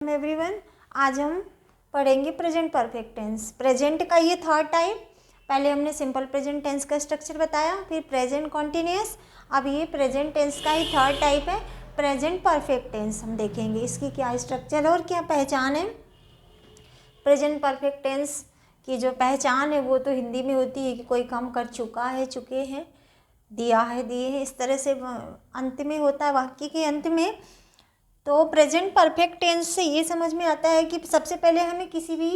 Everyone, आज हम पढ़ेंगे प्रेजेंट परफेक्ट टेंस। प्रेजेंट का ये थर्ड टाइप। पहले हमने सिंपल प्रेजेंट टेंस का स्ट्रक्चर बताया, फिर प्रेजेंट कॉन्टिन्यूअस। अब ये प्रेजेंट टेंस का ही थर्ड टाइप है, प्रेजेंट परफेक्ट टेंस। हम देखेंगे इसकी क्या स्ट्रक्चर है और क्या पहचान है। प्रेजेंट परफेक्ट टेंस की जो पहचान है वो तो हिंदी में होती है कि कोई काम कर चुका है, चुके हैं, दिया है, दिए हैं, इस तरह से अंत में होता है, वाक्य के अंत में। तो प्रेजेंट परफेक्ट टेंस से ये समझ में आता है कि सबसे पहले हमें किसी भी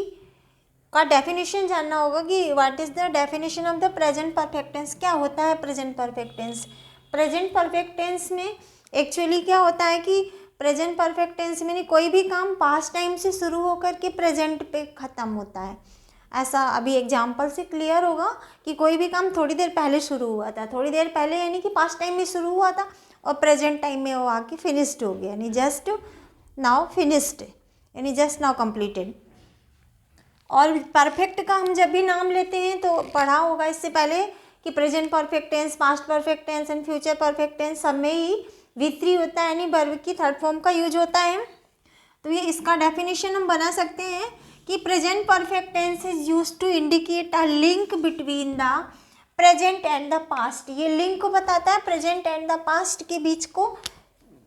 का डेफिनेशन जानना होगा कि what is the definition of the present perfect tense. क्या होता है present perfect tense? Present perfect tense में एक्चुअली क्या होता है कि प्रेजेंट परफेक्ट टेंस में कोई भी काम पास्ट टाइम से शुरू होकर के प्रेजेंट पे ख़त्म होता है। ऐसा अभी एग्जाम्पल से क्लियर होगा कि कोई भी काम थोड़ी देर पहले शुरू हुआ था, थोड़ी देर पहले यानी कि पास्ट टाइम में शुरू हुआ था और प्रेजेंट टाइम में वो आके फिनिश्ड हो गया, यानी जस्ट नाउ फिनिश्ड, यानी जस्ट नाउ कंप्लीटेड। और परफेक्ट का हम जब भी नाम लेते हैं तो पढ़ा होगा इससे पहले कि present perfect tense, past perfect tense and future perfect tense सब में ही V3 होता है, यानी वर्ब की थर्ड फॉर्म का यूज होता है। तो ये इसका डेफिनेशन हम बना सकते हैं कि present perfect tense is used to indicate a link between the present and the past. ये लिंक को बताता है, प्रेजेंट एंड द पास्ट के बीच को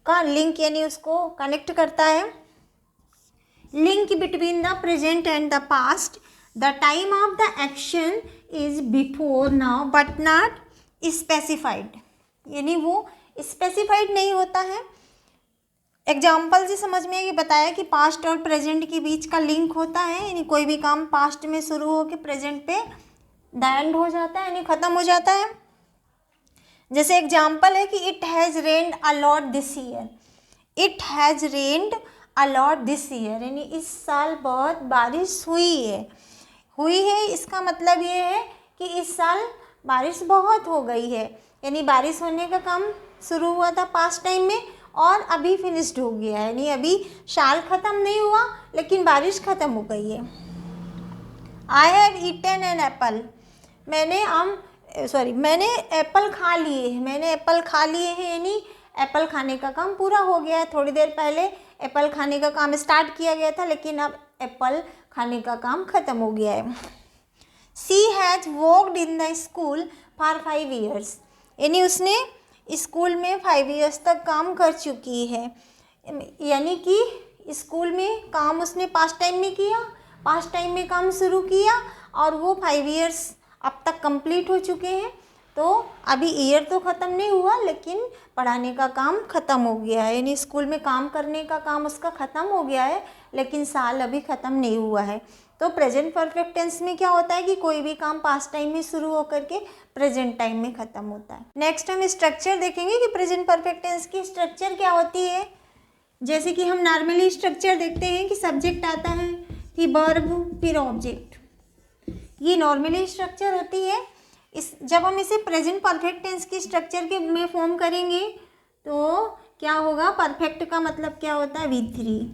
का लिंक, यानी उसको कनेक्ट करता है। Link between the present and the past. The time of the action is before now but not specified, यानी वो स्पेसिफाइड नहीं होता है। एग्जाम्पल से समझ में ये बताया कि पास्ट और प्रेजेंट के बीच का लिंक होता है, यानी कोई भी काम पास्ट में शुरू होकर प्रेजेंट पे द एंड हो जाता है, यानी ख़त्म हो जाता है। जैसे एग्जाम्पल है कि it has rained a lot this year. It has rained a lot this year, यानी इस साल बहुत बारिश हुई है। इसका मतलब ये है कि इस साल बारिश बहुत हो गई है, यानी बारिश होने का काम शुरू हुआ था पास्ट टाइम में और अभी फिनिश्ड हो गया है, यानी अभी साल ख़त्म नहीं हुआ लेकिन बारिश ख़त्म हो गई है। I had eaten an apple. मैंने एप्पल खा लिए हैं। मैंने एप्पल खा लिए हैं, यानी एप्पल खाने का काम पूरा हो गया है। थोड़ी देर पहले एप्पल खाने का काम स्टार्ट किया गया था, लेकिन अब एप्पल खाने का काम ख़त्म हो गया है। She has worked in the school for 5 years, यानी उसने स्कूल में 5 years तक काम कर चुकी है, यानी कि स्कूल में काम उसने पास्ट टाइम में किया, पास्ट टाइम में काम शुरू किया और वो 5 years अब तक कंप्लीट हो चुके हैं। तो अभी ईयर तो ख़त्म नहीं हुआ लेकिन पढ़ाने का काम ख़त्म हो गया है, यानी स्कूल में काम करने का काम उसका ख़त्म हो गया है लेकिन साल अभी ख़त्म नहीं हुआ है। तो प्रेजेंट परफेक्ट टेंस में क्या होता है कि कोई भी काम पास्ट टाइम में शुरू होकर के प्रेजेंट टाइम में ख़त्म होता है। नेक्स्ट हम स्ट्रक्चर देखेंगे कि प्रेजेंट परफेक्ट टेंस की स्ट्रक्चर क्या होती है। जैसे कि हम नॉर्मली स्ट्रक्चर देखते हैं कि सब्जेक्ट आता है, फिर वर्ब, फिर ऑब्जेक्ट। ये नॉर्मली स्ट्रक्चर होती है। जब हम इसे प्रेजेंट परफेक्ट टेंस की स्ट्रक्चर के में फॉर्म करेंगे तो क्या होगा, परफेक्ट का मतलब क्या होता है, V3।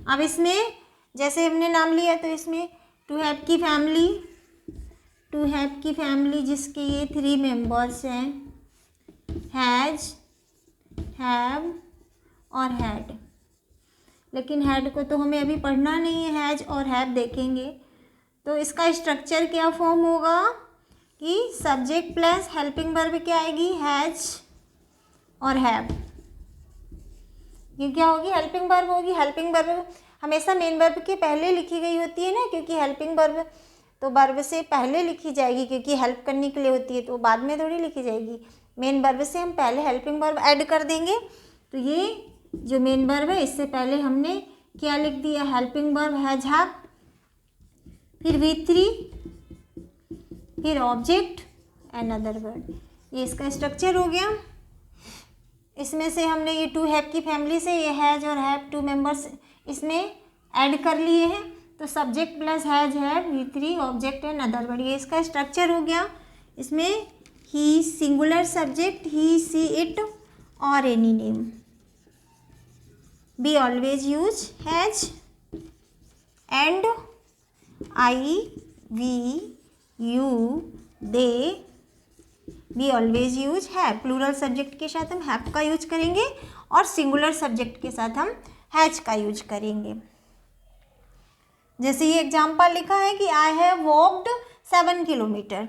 अब इसमें जैसे हमने नाम लिया तो इसमें टू हैव की फैमिली जिसके ये 3 मेंबर्स हैं, हैज़, हैव और हैड। लेकिन हैड को तो हमें अभी पढ़ना नहीं है, हैज़ और हैव देखेंगे। तो इसका स्ट्रक्चर क्या फॉर्म होगा कि सब्जेक्ट प्लस हेल्पिंग वर्ब क्या आएगी, हैज़ और हैव। ये क्या होगी, हेल्पिंग वर्ब होगी। हेल्पिंग वर्ब हमेशा मेन वर्ब के पहले लिखी गई होती है ना, क्योंकि हेल्पिंग वर्ब तो वर्ब से पहले लिखी जाएगी, क्योंकि हेल्प करने के लिए होती है, तो बाद में थोड़ी लिखी जाएगी। मेन वर्ब से हम पहले हेल्पिंग वर्ब ऐड कर देंगे। तो ये जो मेन वर्ब है इससे पहले हमने क्या लिख दिया, हेल्पिंग वर्ब हैज़, हैव, फिर V3, फिर ऑब्जेक्ट एंड अदर वर्ड। ये इसका स्ट्रक्चर हो गया। इसमें से हमने ये टू हैव की फैमिली से ये हैज़ और हैव 2 मेंबर्स इसमें ऐड कर लिए हैं, तो subject plus has, have, V3, object and other word, ये इसका स्ट्रक्चर हो गया। इसमें he singular subject, he, she, it और any name. We always use has and I, we, you, they. We always use have. Plural subject के साथ हम have का यूज करेंगे और सिंगुलर सब्जेक्ट के साथ हम हैज का यूज करेंगे। जैसे ये एग्जाम्पल लिखा है कि आई हैव वॉकड 7 किलोमीटर,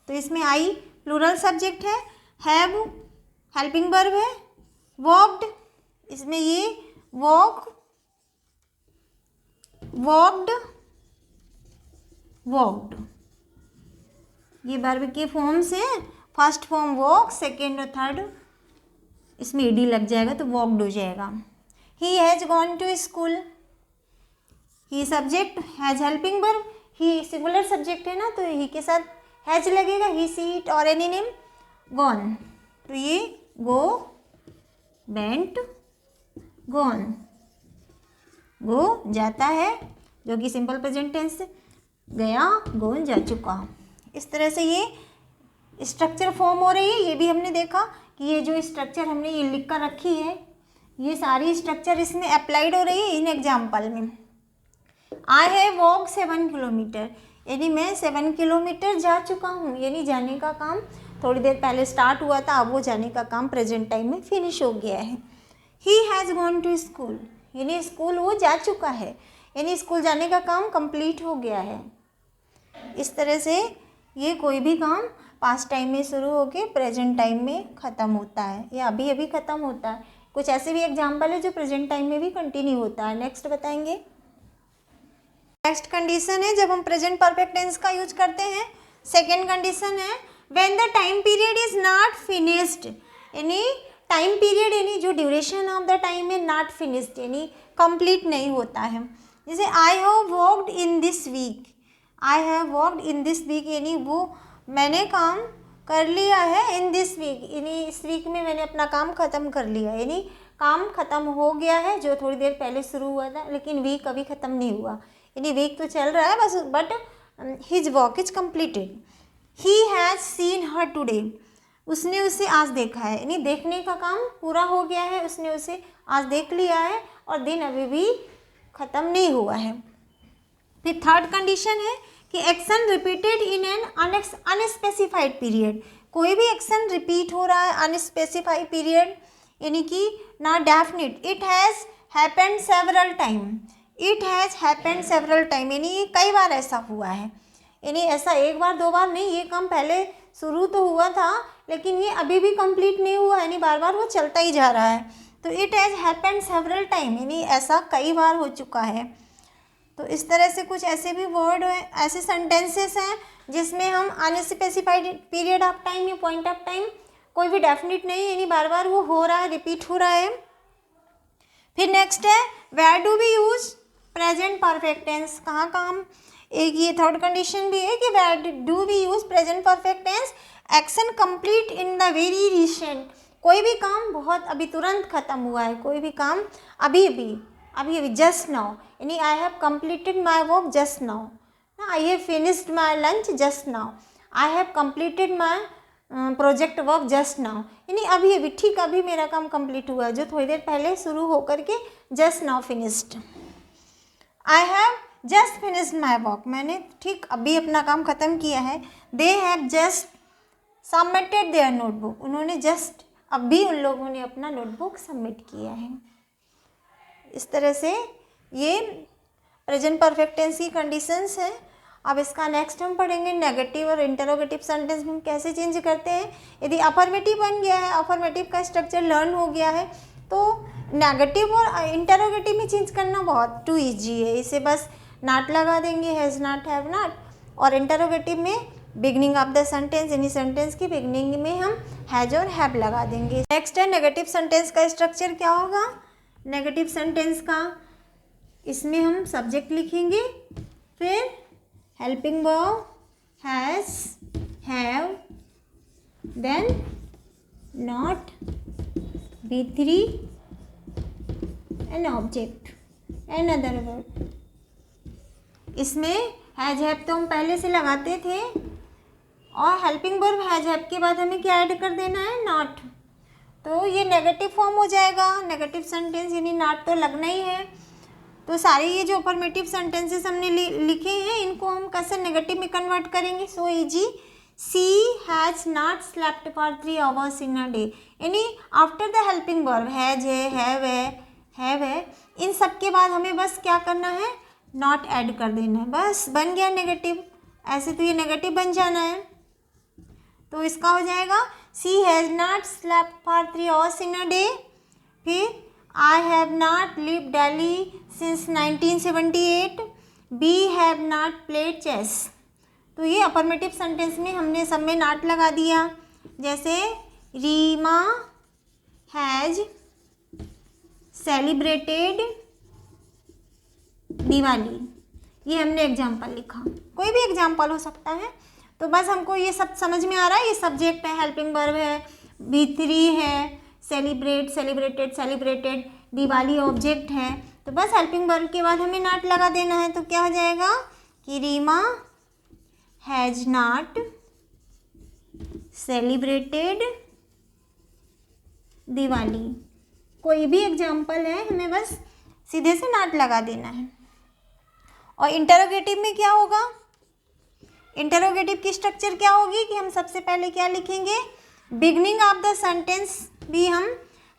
तो इसमें आई प्लूरल सब्जेक्ट है, हैव हेल्पिंग वर्ब है, वॉकड इसमें ये वॉक, वॉकड, वॉकड ये वर्ब के फॉर्म्स हैं। फर्स्ट फॉर्म वॉक, सेकेंड और थर्ड इसमें ईडी लग जाएगा तो वॉकड हो जाएगा। He has gone to school, he subject, has helping verb, he singular subject है ना तो ही के साथ हैज लगेगा, ही सी इट और एनी नेम, गॉन तो ये गो, वेंट, गॉन, गो जाता है जो कि सिंपल प्रेजेंट टेंस से, गया, गोन जा चुका। इस तरह से ये स्ट्रक्चर फॉर्म हो रही है। ये भी हमने देखा कि ये जो स्ट्रक्चर हमने ये लिख कर रखी है ये सारी स्ट्रक्चर इसमें अप्लाइड हो रही है इन एग्जाम्पल में। आई हैव वॉक 7 किलोमीटर, यानी मैं 7 किलोमीटर जा चुका हूँ, यानी जाने का काम थोड़ी देर पहले स्टार्ट हुआ था, अब वो जाने का काम प्रेजेंट टाइम में फिनिश हो गया है। He has gone to school, यानी स्कूल वो जा चुका है, यानी स्कूल जाने का काम कंप्लीट हो गया है। इस तरह से ये कोई भी काम पास्ट टाइम में शुरू होके प्रेजेंट टाइम में ख़त्म होता है या अभी अभी ख़त्म होता है। कुछ ऐसे भी एग्जाम्पल है जो प्रेजेंट टाइम में भी कंटिन्यू होता है। नेक्स्ट बताएंगे। नेक्स्ट कंडीशन है जब हम प्रेजेंट परफेक्ट टेंस का यूज करते हैं। सेकेंड कंडीशन है when the time period is not finished, यानी टाइम पीरियड यानी जो ड्यूरेशन ऑफ द टाइम है नॉट फिनिश्ड यानी कंप्लीट नहीं होता है। जैसे I have walked in this week, I have walked in this week यानी वो मैंने काम कर लिया है इन दिस वीक, यानी इस वीक में मैंने अपना काम ख़त्म कर लिया, यानी काम ख़त्म हो गया है जो थोड़ी देर पहले शुरू हुआ था, लेकिन वीक अभी ख़त्म नहीं हुआ, यानी वीक तो चल रहा है बस, but his walk is completed. He has seen her today, उसने उसे आज देखा है, यानी देखने का काम पूरा हो गया है, उसने उसे आज देख लिया है और दिन अभी भी ख़त्म नहीं हुआ है। फिर थर्ड कंडीशन है कि action repeated in an unspecified period, कोई भी एक्शन रिपीट हो रहा है अनस्पेसिफाइड पीरियड यानी कि ना definite. It has happened several time, it has happened several time यानी कई बार ऐसा हुआ है, यानी ऐसा एक बार दो बार नहीं, ये काम पहले शुरू तो हुआ था लेकिन ये अभी भी कंप्लीट नहीं हुआ, यानी बार बार वो चलता ही जा रहा है। तो it has happened several time यानी ऐसा कई बार हो चुका है। तो इस तरह से कुछ ऐसे भी वर्ड हैं, ऐसे सेंटेंसेस हैं जिसमें हम अनस्पेसिफाइड पीरियड ऑफ टाइम या पॉइंट ऑफ टाइम, कोई भी डेफिनिट नहीं यानी बार बार वो हो रहा है, रिपीट हो रहा है। फिर नेक्स्ट है where do we use present perfect tense, कहाँ हम एक ये थर्ड कंडीशन भी है कि where do we use present perfect tense, action complete in the very recent, कोई भी काम बहुत अभी तुरंत ख़त्म हुआ है, कोई भी काम अभी अभी जस्ट नाउ, यानी I have completed my work just now, I have finished my lunch just now, I have completed my project work just now, यानी अभी ठीक अभी मेरा काम कंप्लीट हुआ है जो थोड़ी देर पहले शुरू होकर के just now finished. I have just finished my work, मैंने ठीक अभी अपना काम ख़त्म किया है। They have just submitted there notebook, उन्होंने जस्ट अभी उन लोगों ने अपना नोटबुक सबमिट किया है। इस तरह से ये प्रेजेंट परफेक्ट टेंस की कंडीशंस हैं। अब इसका नेक्स्ट हम पढ़ेंगे नेगेटिव और इंटरोगेटिव सेंटेंस में हम कैसे चेंज करते हैं। यदि अफर्मेटिव बन गया है, अफर्मेटिव का स्ट्रक्चर लर्न हो गया है, तो नेगेटिव और इंटरोगेटिव में चेंज करना बहुत टू ईजी है। इसे बस नॉट लगा देंगे, हैज़ नॉट, हैव नॉट, और इंटरोगेटिव में बिगनिंग ऑफ द सेंटेंस यानी सेंटेंस की बिगनिंग में हम हैज और हैव लगा देंगे। नेक्स्ट है नेगेटिव सेंटेंस का स्ट्रक्चर क्या होगा। नेगेटिव सेंटेंस का इसमें हम सब्जेक्ट लिखेंगे, फिर helping verb has, have, then not, V3 and object and other word. इसमें हैज हैव तो हम पहले से लगाते थे और हेल्पिंग वर्ब हैज हैव के बाद हमें क्या ऐड कर देना है, नॉट, तो ये नेगेटिव फॉर्म हो जाएगा। नेगेटिव सेंटेंस यानी नॉट तो लगना ही है। तो सारे ये जो अफर्मेटिव सेंटेंसेस हमने लिखे हैं इनको हम कैसे नेगेटिव में कन्वर्ट करेंगे, so easy. She has not slept for 3 hours in a day, यानी after the helping verb has है, हैव है, इन सब के बाद हमें बस क्या करना है, नॉट ऐड कर देना है, बस बन गया नेगेटिव। ऐसे तो ये नेगेटिव बन जाना है, तो इसका हो जाएगा she has not slept for 3 hours in a day. फिर I have not live Delhi since 1978। We have not played chess. तो ये अफर्मेटिव सेंटेंस में हमने सब में नॉट लगा दिया। जैसे रीमा हैज सेलिब्रेटेड दिवाली, ये हमने एग्जाम्पल लिखा, कोई भी एग्जाम्पल हो सकता है। तो बस हमको ये सब समझ में आ रहा है, ये सब्जेक्ट है, हेल्पिंग वर्ब है, B3 है, celebrate, celebrated, celebrated, Diwali object है। तो बस हेल्पिंग वर्ब के बाद हमें नॉट लगा देना है। तो क्या हो जाएगा कि Reema has not celebrated Diwali. कोई भी एग्जाम्पल है, हमें बस सीधे से नॉट लगा देना है। और इंटरोगेटिव में क्या होगा, इंटरोगेटिव की स्ट्रक्चर क्या होगी कि हम सबसे पहले क्या लिखेंगे, बिगनिंग ऑफ द सेंटेंस भी हम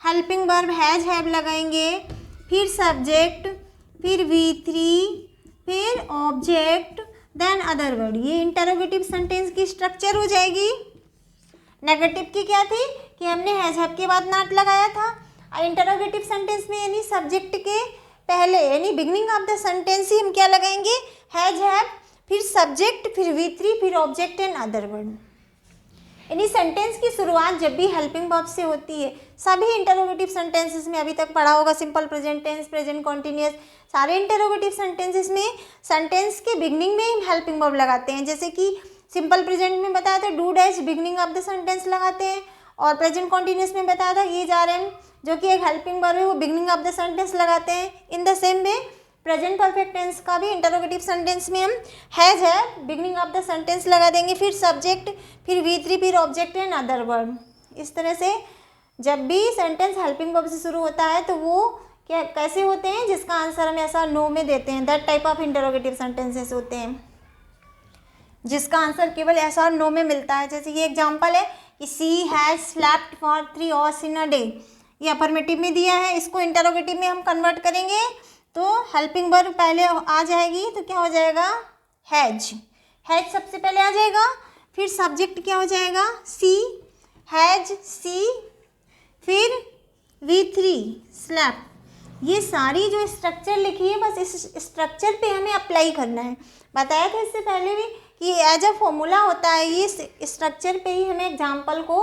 हेल्पिंग वर्ब हैज हैव लगाएंगे, फिर सब्जेक्ट, फिर V3, फिर ऑब्जेक्ट, देन अदर वर्ड। ये इंटरोगेटिव सेंटेंस की स्ट्रक्चर हो जाएगी। नेगेटिव की क्या थी कि हमने हैज हैव के बाद नॉट लगाया था। इंटरोगेटिव सेंटेंस में यानी सब्जेक्ट के पहले यानी बिगनिंग ऑफ द सेंटेंस ही हम क्या लगाएंगे, हैज हैव, फिर सब्जेक्ट, फिर V3, फिर ऑब्जेक्ट एंड अदर वर्ड। यानी सेंटेंस की शुरुआत जब भी हेल्पिंग वर्ब से होती है, सभी इंटरोगेटिव सेंटेंसेस में अभी तक पढ़ा होगा, simple present tense, present continuous, सारे इंटरोगेटिव सेंटेंसेस में सेंटेंस के बिगनिंग में हम हेल्पिंग वर्ब लगाते हैं। जैसे कि सिंपल प्रेजेंट में बताया था do dash beginning of the sentence लगाते हैं, और प्रेजेंट कॉन्टिन्यूअस में बताया था ये जा रहे हैं जो कि एक हेल्पिंग वर्ब है, वो बिगनिंग ऑफ द सेंटेंस लगाते हैं। In the same way present perfect tense का भी इंटरोगेटिव सेंटेंस में हम हैज है बिगनिंग ऑफ द सेंटेंस लगा देंगे, फिर सब्जेक्ट, फिर V3, फिर ऑब्जेक्ट एंड अदर वर्ड। इस तरह से जब भी सेंटेंस हेल्पिंग वर्ब से शुरू होता है तो वो क्या कैसे होते हैं, जिसका आंसर हम ऐसा नो में देते हैं, that type of interrogative sentences होते हैं जिसका आंसर केवल ऐसा और नो में मिलता है। जैसे ये एग्जाम्पल है कि she has slept for 3 hours in a day, ये अफर्मेटिव में दिया है। इसको इंटरोगेटिव में हम कन्वर्ट करेंगे तो हेल्पिंग वर्ब पहले आ जाएगी, तो क्या हो जाएगा, हैज, हैज सबसे पहले आ जाएगा, फिर सब्जेक्ट क्या हो जाएगा, सी, हैज सी, फिर V3 स्लैप। ये सारी जो स्ट्रक्चर लिखी है बस इस स्ट्रक्चर पे हमें अप्लाई करना है। बताया था इससे पहले भी कि एज अ फॉर्मूला होता है, ये स्ट्रक्चर पे ही हमें एग्जाम्पल को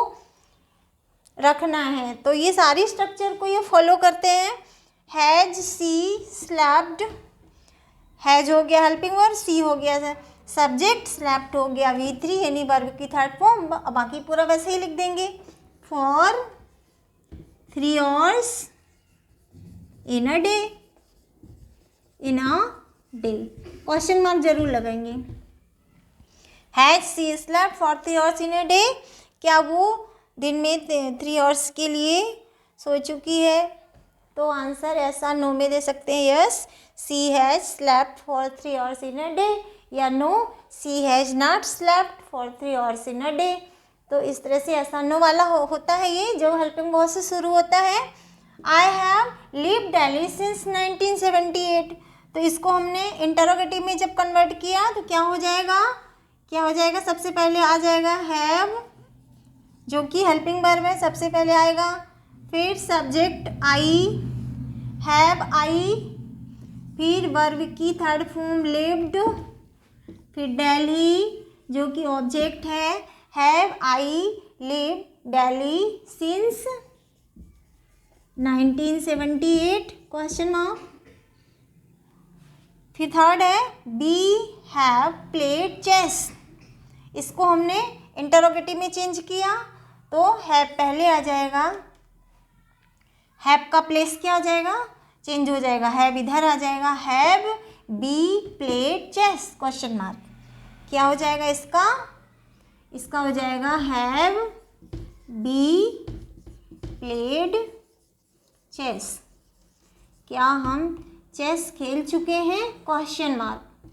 रखना है। तो ये सारी स्ट्रक्चर को ये फॉलो करते हैं। हैज सी स्लैप्ड, हैज हो गया हेल्पिंग वर्ब, सी हो गया सब्जेक्ट, स्लैप्ड हो गया V3 यानी वर्ब की थर्ड फॉर्म। बाकी पूरा वैसे ही लिख देंगे, for 3 hours in a day, in a day, question mark जरूर लगाएंगे। Has she slapped for 3 hours in a day, क्या वो दिन में 3 hours के लिए सो चुकी है? तो आंसर ऐसा नो में दे सकते हैं, yes she has slept for 3 hours in a day, या no she has not slept for 3 hours in a day. तो इस तरह से ऐसा नो वाला होता है ये जो हेल्पिंग वर्ब से शुरू होता है। I have lived Delhi since 1978, तो इसको हमने इंटरोगेटिव में जब कन्वर्ट किया तो क्या हो जाएगा, क्या हो जाएगा, सबसे पहले आ जाएगा हैव जो कि हेल्पिंग वर्ब है, सबसे पहले आएगा, फिर सब्जेक्ट आई, हैव आई, फिर वर्ब की थर्ड फॉर्म लिव्ड, फिर दिल्ली जो कि ऑब्जेक्ट है, have I lived Delhi since 1978 question mark. फिर थर्ड है बी हैव प्लेड चेस, इसको हमने इंटरोगेटिव में चेंज किया तो हैव पहले आ जाएगा, हैव का प्लेस क्या हो जाएगा, चेंज हो जाएगा, हैव इधर आ जाएगा, have be played chess question mark. क्या हो जाएगा इसका, इसका हो जाएगा हैव बी प्लेड चेस, क्या हम चेस खेल चुके हैं क्वेश्चन मार्क।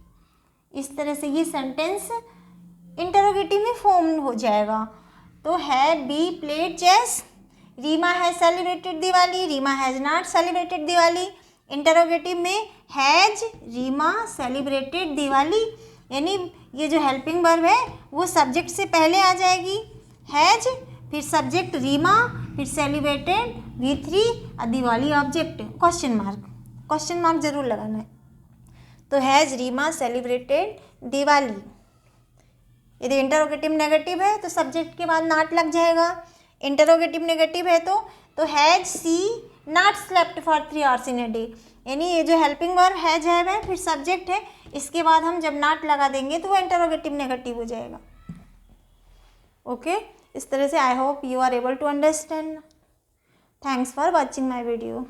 इस तरह से ये सेंटेंस इंटरोगेटिव में फॉर्म हो जाएगा। तो have be played chess, Reema has celebrated Diwali, Reema has not celebrated Diwali, interrogative में हैज रीमा सेलिब्रेटेड दिवाली, यानी ये जो हेल्पिंग वर्ब है वो सब्जेक्ट से पहले आ जाएगी, हैज, फिर सब्जेक्ट रीमा, फिर सेलिब्रेटेड V3 और दिवाली ऑब्जेक्ट क्वेश्चन मार्क जरूर लगाना है। तो हैज रीमा सेलिब्रेटेड दिवाली। यदि इंटरोगेटिव नेगेटिव है तो सब्जेक्ट के बाद नॉट लग जाएगा। इंटरोगेटिव नेगेटिव है तो has she not slept for 3 hours in a day, यानी ये जो हेल्पिंग वर्ब हैज है फिर सब्जेक्ट है, इसके बाद हम जब नॉट लगा देंगे तो वो इंटरोगेटिव नेगेटिव हो जाएगा। ओके, इस तरह से I hope you are able to understand. Thanks for watching my video.